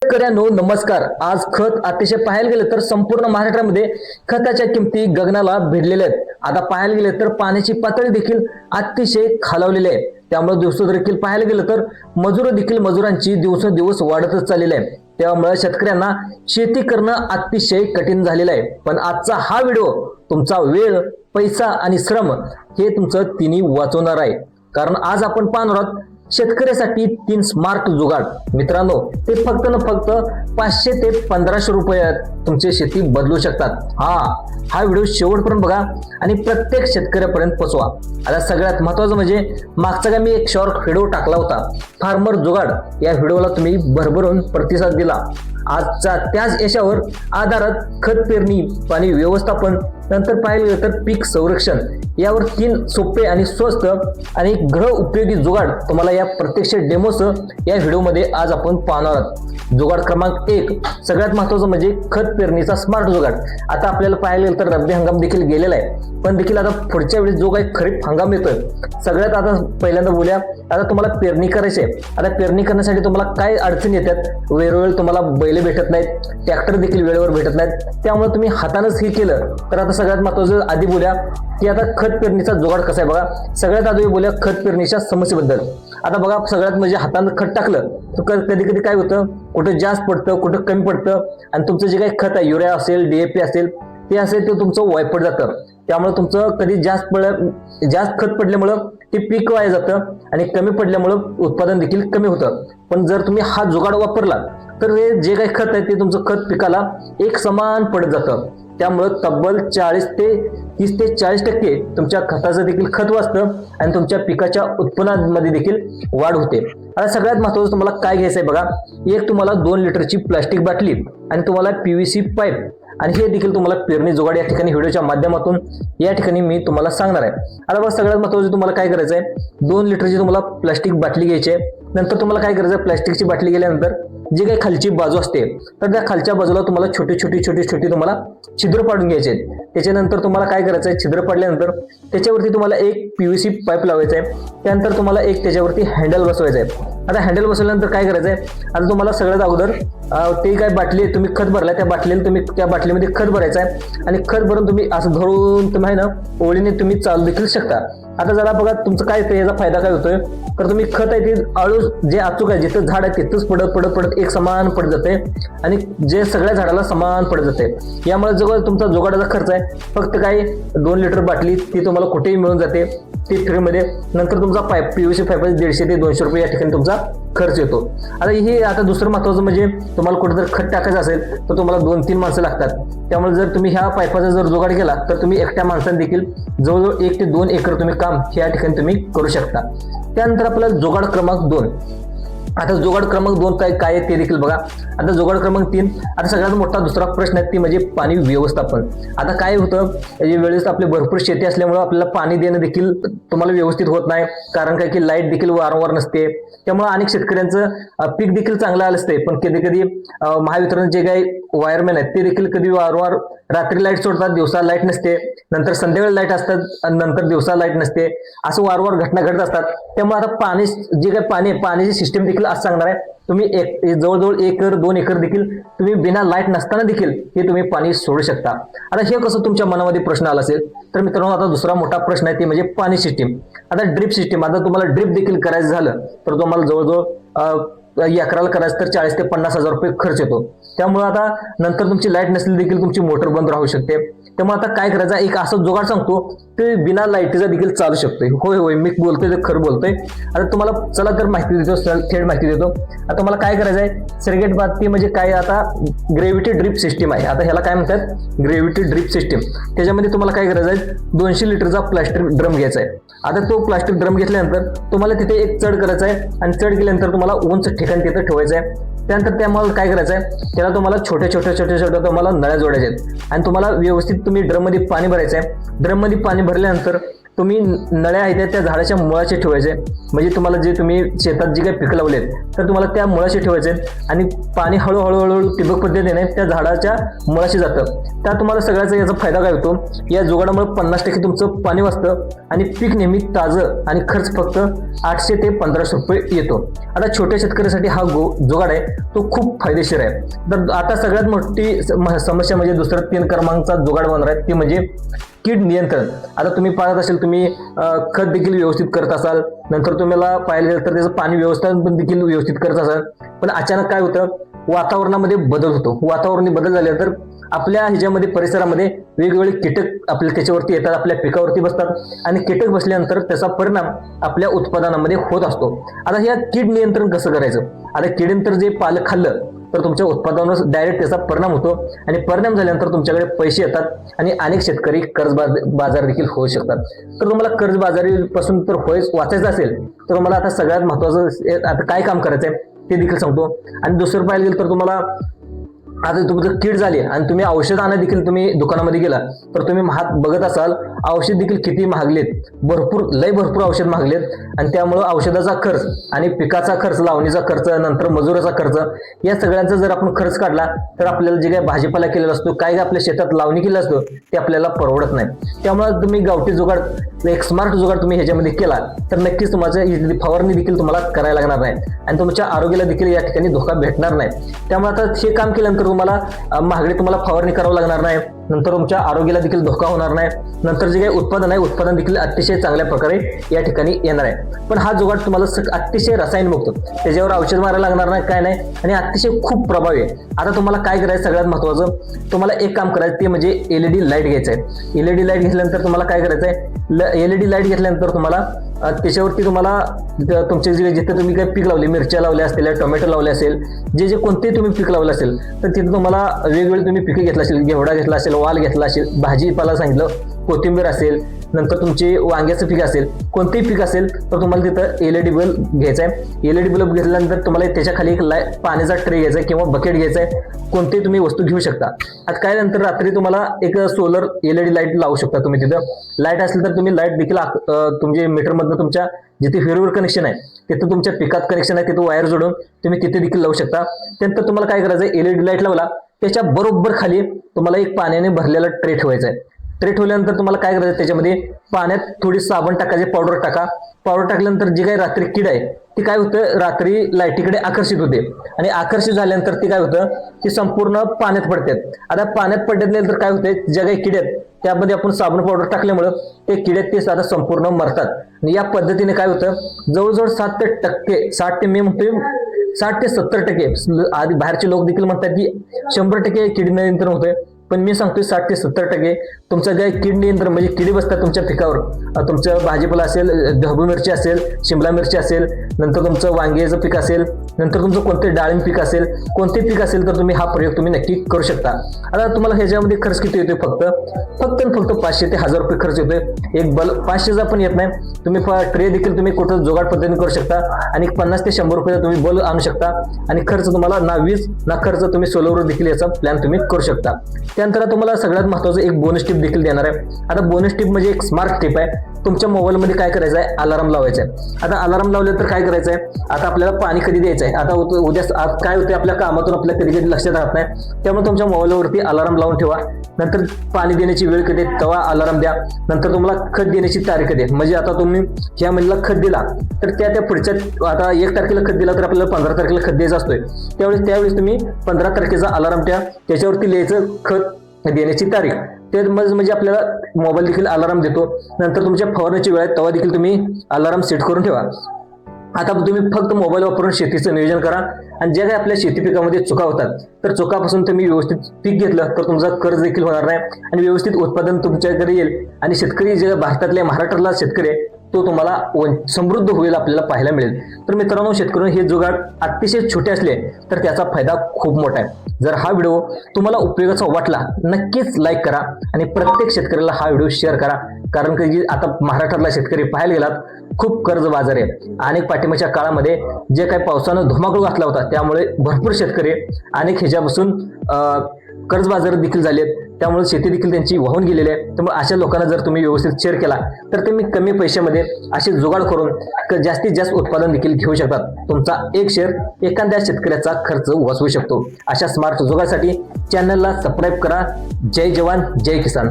शेतकऱ्यांनो नमस्कार. आज खत अतिशय पाहायला गेलं तर संपूर्ण महाराष्ट्रामध्ये खताच्या किमती गगनाला भिडलेल्या आहेत. आता पाहायला गेलं तर पाण्याची पातळी देखील अतिशय खालावलेली आहे. त्यामुळे दिवसोदिवस पाहायला गेलं तर मजुरांची दिवसेंदिवस वाढतच चाललेली आहे. त्यामुळे शेतकऱ्यांना शेती करणं अतिशय कठीण झालेलं आहे. पण आजचा हा व्हिडिओ तुमचा वेळ, पैसा आणि श्रम हे तुमचं तिन्ही वाचवणार आहे. कारण आज आपण पाहणार आहोत शेतकऱ्यासाठी 3 स्मार्ट जुगाड. मित्रांनो, ते फक्त न फक्त 500 ते 1500 रुपयात तुमची शेती बदलू शकतात. हा व्हिडिओ शेवटपर्यंत बघा आणि प्रत्येक शेतकऱ्यापर्यंत पोहोचवा. आता सगळ्यात महत्त्वाचं म्हणजे मागचा का मी एक शॉर्ट व्हिडिओ टाकला होता फार्मर जुगाड. या व्हिडिओला तुम्ही भरभरून प्रतिसाद दिला. आजच्या त्याच यशावर आधारात खत पेरणी, पाणी व्यवस्थापन, नंतर पाहिलं गेलं तर पीक संरक्षण यावर 3 सोपे आणि स्वस्त आणि ग्रह उपयोगी जुगाड तुम्हाला या प्रत्यक्ष डेमोसह या व्हिडिओमध्ये आज आपण पाहणार आहोत. जुगाड क्रमांक 1, सगळ्यात महत्त्वाचं म्हणजे खत पेरणीचा स्मार्ट जुगाड. आता आपल्याला पाहायला गेलं तर रब्बी हंगाम देखील गेलेला आहे, पण देखील आता पुढच्या वेळेस जो काही खरीप हंगाम येतोय सगळ्यात आता पहिल्यांदा बोलूया. आता तुम्हाला पेरणी करायची आहे. आता पेरणी करण्यासाठी तुम्हाला काय अडचणी येतात? वेळोवेळी तुम्हाला बैल भेटत नाहीत, ट्रॅक्टर देखील वेळेवर भेटत नाहीत. त्यामुळे तुम्ही हातानंच हे केलं तर आता सगळ्यात महत्त्वाचं आधी बोलूया की आता खत पेरणीचा जुगाड कसा आहे बघा. सगळ्यात आधी बोलूया खत पेरणीच्या समस्येबद्दल. आता बघा, सगळ्यात म्हणजे हातानं खत टाकलं तर कधी कधी काय होतं, कुठं जास्त पडतं, कुठं कमी पडतं आणि तुमचं जे काही खत आहे, युरिया असेल, DAP असेल, ते तुमचं वायपट जातं. त्यामुळे तुमचं कधी जास्त खत पडल्यामुळं ते पीक वाया जातं आणि कमी पडल्यामुळं उत्पादन देखील कमी होतं. पण जर तुम्ही हा जुगाड वापरला तर हे जे काही खत आहे ते तुमचं खत पिकाला एक समान पडत जातं. त्यामुळं तब्बल 30 ते 40% तुमच्या खताचं देखील खत वाचतं आणि तुमच्या पिकाच्या उत्पन्नामध्ये देखील वाढ होते. आता सगळ्यात महत्त्वाचं तुम्हाला काय घ्यायचं आहे बघा. एक तुम्हाला 2 लिटरची प्लास्टिक बाटली आणि तुम्हाला PVC पाईप आणि हे देखील तुम्हाला पेरणी जुगाड या ठिकाणी व्हिडिओच्या माध्यमातून या ठिकाणी मी तुम्हाला सांगणार आहे. आता बघा, सगळ्यात महत्त्वाचं तुम्हाला काय करायचं आहे, 2 लिटरची तुम्हाला प्लास्टिक बाटली घ्यायची आहे. नंतर तुम्हाला काय करायचं आहे, प्लास्टिकची बाटली गेल्यानंतर जी काही खालची बाजू असते तर त्या खालच्या बाजूला तुम्हाला छोटी तुम्हाला छिद्र पाडून घ्यायचे आहेत. त्याच्यानंतर तुम्हाला काय करायचं आहे, छिद्र पाडल्यानंतर त्याच्यावरती तुम्हाला एक PVC पाईप लावायचा आहे. त्यानंतर तुम्हाला एक त्याच्यावरती हँडल बसवायचं आहे. आता हँडल बसवल्यानंतर काय करायचं आहे, आता तुम्हाला सगळ्यात अगोदर ते काय बाटली तुम्ही खत भरलाय त्या बाटलीला तुम्ही त्या बाटलीमध्ये खत भरायचं आहे आणि खत भरून तुम्ही असं धरून तुम्ही ना ओळीने तुम्ही चालू देखील शकता. आता जरा बघा तुमचं काय येतं, याचा फायदा काय होतोय तर तुम्ही खत आहे ते आळू जे अचूक आहे, जिथं झाड आहे तिथंच पडत एक समान पडत जाते आणि जे सगळ्या झाडाला समान पडत जाते. यामुळे जो तुमचा जुगाडाचा खर्च आहे फक्त काय 2 लिटर बाटली ती तुम्हाला कुठेही मिळून जाते ती फ्रीमध्ये. नंतर तुमचा पाईप PVC पाईप 150 ते 200 रुपये या ठिकाणी तुमचा खर्च येतो. आता दुसरं महत्त्वाचं म्हणजे तुम्हाला कुठे जर खत टाकायचं असेल तर तुम्हाला 2-3 माणसं लागतात. त्यामुळे जर तुम्ही ह्या पाईपाचा जर जुगाड केला तर तुम्ही एकट्या माणसाने देखील जवळजवळ 1 ते 2 एकर तुम्ही काम या ठिकाणी तुम्ही करू शकता. त्यानंतर आपल्याला जुगाड क्रमांक 2. आता जुगाड क्रमांक 2 काय ते देखील बघा. आता जुगाड क्रमांक 3, आता सगळ्यात मोठा दुसरा प्रश्न आहे ती म्हणजे पाणी व्यवस्थापन. आता काय होतं, वेळेस आपली भरपूर शेती असल्यामुळे आपल्याला पाणी देणं देखील तुम्हाला व्यवस्थित होत नाही. कारण काय की लाईट देखील वारंवार नसते. त्यामुळे अनेक शेतकऱ्यांचं पीक देखील चांगलं आलं असते, पण कधी कधी महावितरण जे काही वायरमॅन आहेत ते देखील कधी वारंवार रात्री लाईट सोडतात, दिवसा लाईट नसते, नंतर संध्याकाळी लाईट असतात आणि नंतर दिवसा लाईट नसते. असं वारंवार घटना घडत असतात. त्यामुळे आता पाणी जे काही पाण्याची सिस्टीम देखील असं सांगणार आहे, तुम्ही जवळजवळ 1 एकर 2 एकर देखील तुम्ही बिना लाईट नसताना देखील हे तुम्ही पाणी सोडू शकता. आता हे कसं तुमच्या मनामध्ये प्रश्न आला असेल तर मित्रांनो, आता दुसरा मोठा प्रश्न आहे ते म्हणजे पाणी सिस्टीम. आता ड्रिप सिस्टीम. आता तुम्हाला ड्रिप देखील करायचं झालं तर तुम्हाला जवळजवळ एकराला करायचं तर 40 ते 50 हजार रुपये खर्च येतो. त्यामुळे आता नंतर तुमची लाईट नसली देखील तुमची मोटर बंद राहू शकते. त्यामुळे आता काय करायचं, एक असं जुगाड सांगतो ते बिना लाईटीचा देखील चालू शकतोय. होय मी बोलतोय ते खरं बोलतोय. आता तुम्हाला चला तर माहिती देतो, थेट माहिती देतो. आता तुम्हाला काय करायचं आहे, सर्किट बाबतीत म्हणजे काय, आता ग्रेव्हिटी ड्रिप सिस्टीम आहे. आता ह्याला काय म्हणतात, ग्रेव्हिटी ड्रिप सिस्टीम. त्याच्यामध्ये तुम्हाला काय करायचं आहे, 200 लिटरचा प्लास्टिक ड्रम घ्यायचा आहे. आता तो प्लास्टिक ड्रम घेतल्यानंतर तुम्हाला तिथे एक चढ करायचा आहे आणि चढ केल्यानंतर तुम्हाला उंच ठिकाण तिथं ठेवायचं आहे. त्यानंतर त्यामुळे काय करायचं आहे, त्याला तुम्हाला छोट्या तुम्हाला नळ्या जोडायच्या आहेत आणि तुम्हाला व्यवस्थित तुम्ही ड्रममध्ये पाणी भरायचं आहे. ड्रममध्ये पाणी भरल्यानंतर तुम्ही नळ्या आहेत त्या झाडाच्या मुळाशी ठेवायचे, म्हणजे तुम्हाला जे तुम्ही शेतात जे काही पिकं लावलेत तर तुम्हाला त्या मुळाशी ठेवायचे आणि पाणी हळूहळू ठिबक पद्धतीने त्या झाडाच्या मुळाशी जातं. त्या तुम्हाला सगळ्याचा याचा फायदा काय होतो, या जुगाडामुळे 50% तुमचं पाणी वाचतं आणि पीक नेहमी ताजं आणि खर्च फक्त 800 ते 1500 रुपये येतो. आता छोट्या शेतकऱ्यासाठी हा जुगाड आहे तो खूप फायदेशीर आहे. तर आता सगळ्यात मोठी समस्या म्हणजे दुसरा 3 क्रमांकचा जुगाड बनणार आहे ती म्हणजे कीड नियंत्रण. आता तुम्ही पाहत असाल, तुम्ही खत देखील व्यवस्थित करत असाल, नंतर तुम्हाला पाहायला गेलं तर त्याचं पाणी व्यवस्थापन देखील व्यवस्थित करत असाल, पण अचानक काय होतं, वातावरणामध्ये बदल होतो. वातावरणी बदल झाले तर आपल्या ह्याच्यामध्ये परिसरामध्ये वेगवेगळे कीटक आपल्या त्याच्यावरती येतात, आपल्या पिकावरती बसतात आणि कीटक बसल्यानंतर त्याचा परिणाम आपल्या उत्पादनामध्ये होत असतो. आता या कीड नियंत्रण कसं करायचं, आता किडीनंतर जे पालक खाल्लं तर तुमच्या उत्पादनावर डायरेक्ट त्याचा परिणाम होतो आणि परिणाम झाल्यानंतर तुमच्याकडे पैसे येतात आणि अनेक शेतकरी कर्ज बाजार देखील होऊ शकतात. तर तुम्हाला कर्ज बाजारीपासून तर वाचायचं असेल तर तुम्हाला आता सगळ्यात महत्वाचं आता काय काम करायचं आहे ते देखील सांगतो. आणि दुसरं पाहायला गेलं तर तुम्हाला आता तुमचं कीड झाली आणि तुम्ही औषध आणा देखील तुम्ही दुकानामध्ये गेला तर तुम्ही महाग बघत असाल, औषध देखील किती महागलेत, भरपूर औषध महागलेत आणि त्यामुळं औषधाचा खर्च आणि पिकाचा खर्च, लावणीचा खर्च, नंतर मजुराचा खर्च, या सगळ्यांचा जर आपण खर्च काढला तर आपल्याला जे काही भाजीपाला केलेला असतो, काय आपल्या शेतात लावणी केलेला असतो ते आपल्याला परवडत नाही. त्यामुळे तुम्ही गावठी जुगाड, एक स्मार्ट जुगाड तुम्ही ह्याच्यामध्ये केला तर नक्कीच तुमचं फवारणी देखील तुम्हाला करायला लागणार नाही आणि तुमच्या आरोग्याला देखील या ठिकाणी धोका भेटणार नाही. त्यामुळे आता हे काम केल्यानंतर तुम्हाला महागडी तुम्हाला फवारणी करावं लागणार नाही, नंतर तुमच्या आरोग्याला देखील धोका होणार नाही, नंतर जे काही उत्पादन आहे उत्पादन देखील अतिशय चांगल्या प्रकारे या ठिकाणी येणार आहे. पण हा जुगाड तुम्हाला अतिशय रसायनमुक्त, त्याच्यावर औषध मारायला लागणार नाही, काय नाही आणि अतिशय खूप प्रभावी आहे. आता तुम्हाला काय करायचं, सगळ्यात महत्वाचं तुम्हाला एक काम करायचं ते म्हणजे LED लाईट घ्यायचं आहे. LED लाईट घेतल्यानंतर तुम्हाला काय करायचं आहे, LED लाईट घेतल्यानंतर तुम्हाला त्याच्यावरती तुम्हाला तुमचे जिथे तुम्ही काही पीक लावले, मिरच्या लावल्या असतील, टोमॅटो लावले असेल, जे कोणतेही तुम्ही पीक लावलं असेल तर तिथे तुम्हाला वेगवेगळे तुम्ही पिके घेतला असेल, घेवडा घेतला असेल, वाल घेतला असेल, भाजीपाला सांगितलं, कोथिंबीर असेल, नंतर तुमचे वांग्याचं पीक असेल, कोणतेही पीक असेल तर तुम्हाला तिथं LED बल्ब घ्यायचा आहे. LED बल्ब घेतल्यानंतर तुम्हाला त्याच्या खाली एक पाण्याचा ट्रे घ्यायचा आहे किंवा बकेट घ्यायचा आहे, कोणतेही तुम्ही वस्तू घेऊ शकता. आता काय नंतर रात्री तुम्हाला एक सोलर LED लाईट लावू शकता तुम्ही. तिथं लाईट असेल तर तुम्ही लाईट देखील तुमच्या मीटरमधनं तुमच्या जिथे फेरीवर कनेक्शन आहे तिथं तुमच्या पिकात कनेक्शन आहे तिथं वायर जोडून तुम्ही तिथे देखील लावू शकता. त्यानंतर तुम्हाला काय करायचं आहे, LED लाईट लावला त्याच्या बरोबर खाली तुम्हाला एक पाण्याने भरलेला ट्रे ठेवायचा आहे. ट्रे ठेवल्यानंतर तुम्हाला काय करायचं, त्याच्यामध्ये पाण्यात थोडी साबण टाकायचे, पावडर टाका. पावडर टाकल्यानंतर जी काही रात्री कीड आहे ती काय होतं, रात्री लाईटीकडे आकर्षित होते आणि आकर्षित झाल्यानंतर ती काय होतं, ती संपूर्ण पाण्यात पडतात. आता पाण्यात पडल्यानंतर काय होते, ज्या काही किडे आहेत त्यामध्ये आपण साबण पावडर टाकल्यामुळं ते किडे ते आता संपूर्ण मरतात. आणि या पद्धतीने काय होतं, जवळजवळ 60 ते मी म्हणतोय 60 ते 70%, आधी बाहेरचे लोक देखील म्हणतात की 100% कीड नियंत्रण होतंय, पण मी सांगतोय 60 ते 70% तुमचं काय कीड नियंत्रण म्हणजे किडी बसतात तुमच्या पिकावर. तुमचं भाजीपाला असेल, ढबू मिरची असेल, शिमला मिरची असेल, नंतर तुमचं वांग्याचं पीक असेल, नंतर तुमचं कोणते डाळिंब पीक असेल, कोणते पीक असेल तर तुम्ही हा प्रयोग तुम्ही नक्की करू शकता. आता तुम्हाला ह्याच्यामध्ये खर्च किती येतोय, फक्त 500 ते 1000 रुपये खर्च येतोय. एक बल्ब 500चा पण येत नाही. तुम्ही ट्रे देखील तुम्ही कुठं जुगाड पद्धतीने करू शकता आणि 50 ते 100 रुपयाचा तुम्ही बल्ब आणू शकता आणि खर्च तुम्हाला ना वीज ना खर्च, तुम्ही सोलरवर देखील याचा प्लॅन तुम्ही करू शकता. त्यानंतर तुम्हाला सगळ्यात महत्त्वाचं एक बोनस टिप देखील देणार आहे. आता बोनस टिप म्हणजे एक स्मार्ट टिप आहे. तुमच्या मोबाईलमध्ये काय करायचं आहे, अलार्म लावायचा आहे. आता अलार्म लावलं तर काय करायचं आहे, आता आपल्याला पाणी कधी द्यायचं आहे, आता उद्या काय होते आपल्या कामातून आपल्या कधी कधी लक्षात राहत नाही, त्यामुळे तुमच्या मोबाईलवरती अलार्म लावून ठेवा. नंतर पाणी देण्याची वेळ कधी तेव्हा अलार्म द्या. नंतर तुम्हाला खत देण्याची तारीख कधी, म्हणजे आता तुम्ही ह्या महिन्याला खत दिला तर त्या पुढच्या आता 1 तारखेला खत दिला तर आपल्याला 15 तारखेला खत द्यायचा असतोय, त्यावेळेस तुम्ही 15 तारखेचा अलार्म द्या, त्याच्यावरती लिहायचं खत देण्याची तारीख. ते म्हणजे आपल्याला मोबाईल देखील अलार्म देतो. नंतर तुमच्या फवारण्याची वेळ आहे तेव्हा देखील तुम्ही अलार्म सेट करून ठेवा. आता तुम्ही फक्त मोबाईल वापरून शेतीचं नियोजन करा आणि ज्या काही आपल्या शेती पिकामध्ये चुका होतात तर चुकापासून तुम्ही व्यवस्थित पीक घेतलं तर तुमचा कर्ज देखील होणार नाही आणि व्यवस्थित उत्पादन तुमच्याकडे येईल आणि शेतकरी जे भारतातल्या महाराष्ट्रातला शेतकरी आहे तो तुम्हाला समृद्ध होईल आपल्याला पाहायला मिळेल. तर मित्रांनो, शेतकऱ्यांनो, हे जुगाड अतिशय छोटे असले तर त्याचा फायदा खूप मोठा आहे. जर हा व्हिडिओ तुम्हाला उपयोगाचा वाटला नक्कीच लाईक करा आणि प्रत्येक शेतकऱ्याला हा व्हिडिओ शेअर करा, कारण की आता महाराष्ट्रातला शेतकरी पाहायला गेलात खूप कर्जबाजारी आहे. अनेक पाठिंबाच्या काळामध्ये जे काही पावसानं धुमाकूळ घातला होता त्यामुळे भरपूर शेतकरी अनेक ह्याच्यापासून कर्जबाजारी देखील झालेत, त्यामुळे शेती देखील त्यांची वाहून गेलेली आहे. त्यामुळे अशा लोकांना जर तुम्ही व्यवस्थित शेअर केला तर तुम्ही कमी पैशामध्ये असे जुगाड करून जास्तीत जास्त उत्पादन देखील घेऊ शकतात. तुमचा एक शेअर एखाद्या शेतकऱ्याचा खर्च वाचवू शकतो. अशा स्मार्ट जुगाडासाठी चॅनलला सबस्क्राईब करा. जय जवान जय किसान.